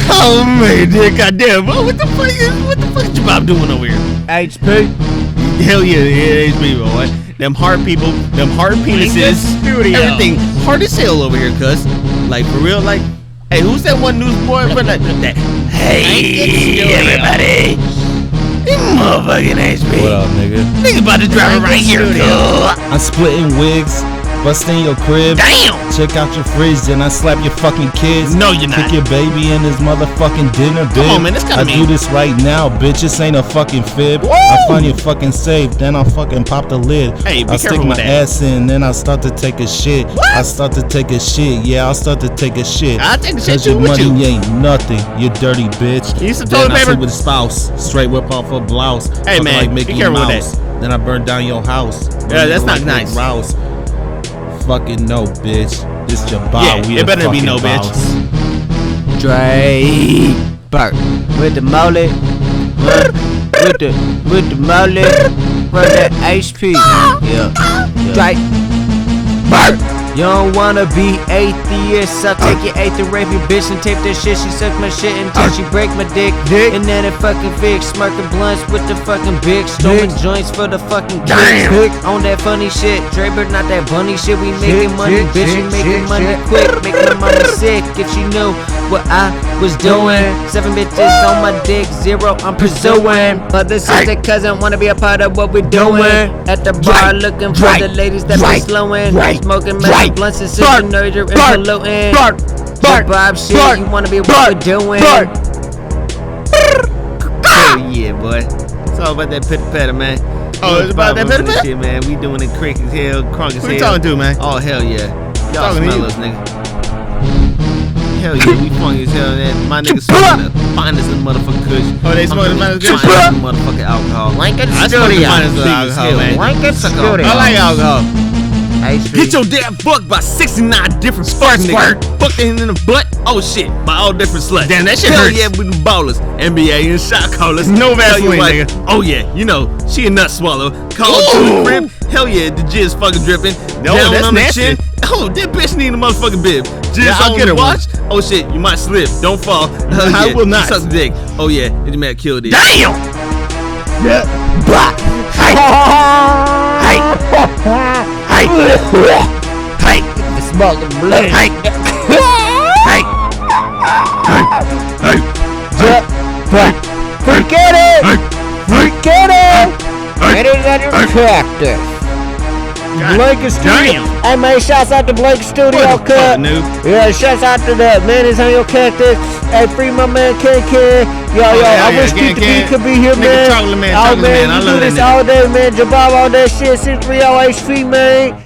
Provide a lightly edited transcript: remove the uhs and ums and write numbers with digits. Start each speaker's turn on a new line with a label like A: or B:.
A: Oh man, dude, goddamn, bro, what the fuck is Jabob doing over here?
B: HP.
A: Hell yeah, HP, boy. Them hard people, them hard penises, everything hard as hell over here, cuz. Like for real, like, hey, who's that one news boy? That, hey, everybody. Motherfucking HP.
B: What up, nigga?
A: Nigga about to drive it right here, cuz.
B: I'm splitting wigs. Bust in your crib.
A: Damn!
B: Check out your fridge, then I slap your fucking kids.
A: No, you're not.
B: Kick your baby in his motherfucking dinner, bitch.
A: Come on, man, that's kinda mean.
B: I do this right now, bitch. This ain't a fucking fib.
A: Woo!
B: I find your fucking safe, then I'll fucking pop the lid.
A: Hey, be
B: I stick
A: careful
B: my
A: with that.
B: ass in, then I'll start to take a shit.
A: What?
B: I start to take a shit. Yeah, I'll start to take a shit.
A: I'll take the shit
B: Cause
A: too
B: your
A: with
B: money
A: you.
B: ain't nothing, you dirty bitch.
A: You need some
B: Then
A: toilet
B: I
A: paper?
B: sleep with a spouse, straight whip off a blouse.
A: Hey,
B: Fucking
A: man,
B: like
A: be
B: Mickey
A: careful with
B: Mouse. Then I burn down your house.
A: Yeah, that's not
B: Like
A: nice.
B: Rouse. Fucking no, bitch. This Jabob.
A: Yeah,
B: we
A: it
B: a
A: better be
B: fucking
A: no, bitch.
B: boss.
C: Draper with the molly, with the molly, run that HP. Yeah, Draper. You don't wanna be atheist, I'll take your eighth and rape your bitch and tape that shit. She suck my shit until she break my dick. And then it fucking fix, smirking blunts with the fucking big, stolen joints for the fucking kicks. On that funny shit, Draper, not that bunny shit. We making money, bitch, we making money quick, making my money sick. If she knew what I was doing, 7 bitches on my dick, 0 I'm pursuing. Mother, sister, cousin wanna be a part of what we doing. At the bar looking for the ladies that be slowing, smoking blunts and sipping nerder and polluting. Jabob shit, you wanna be what we're doing.
A: Oh yeah, boy. It's all about that pitter patter, man. Oh, it's about that pitter patter shit, man. We doing it quick as hell, crunk as hell. Who you talking to, man? Oh hell yeah. Y'all smell us, nigga. Hell yeah, we funky as hell, man. My niggas smoking the finest of motherfucking kush. Oh, they smoking the finest of motherfucking alcohol.
C: Lincoln
A: I smoke the finest of alcohol, man.
C: Lincoln Studio.
A: I like alcohol.
C: HP.
A: Get your damn fucked by 69 different sluts, nigga. Fucked in the butt. Oh shit, by all different sluts. Damn, that shit hurts. Hell yeah, with the ballers, NBA and shot callers. No Vaseline, nigga. Oh yeah, you know she a nut swallow. Call to the crib. Hell yeah, the jizz fucking dripping. No, down that's on nasty. The chin. Oh, that bitch need a motherfucking bib. Jizz yeah, on the watch. One. Oh shit, you might slip. Don't fall. I will not. Suck the dick. Oh yeah, it might kill this. Damn. Yeah. Blah. Hey. Hey. Hey. Hey.
C: The smoking blood.
A: Hey. Hey. Hey. Hey.
C: Forget it. Forget it. It is at your tractor. Blake Studio. Hey man, shouts out to Blake Studio Cut. Yeah, shouts out to that man. Is on your cactus. Hey, free my man KK. Yo, I wish Keith the B could be here, man.
A: Chocolate man,
C: oh
A: man, I love
C: do
A: that
C: this all day, man. Jabob, all that shit. 630 HP, man.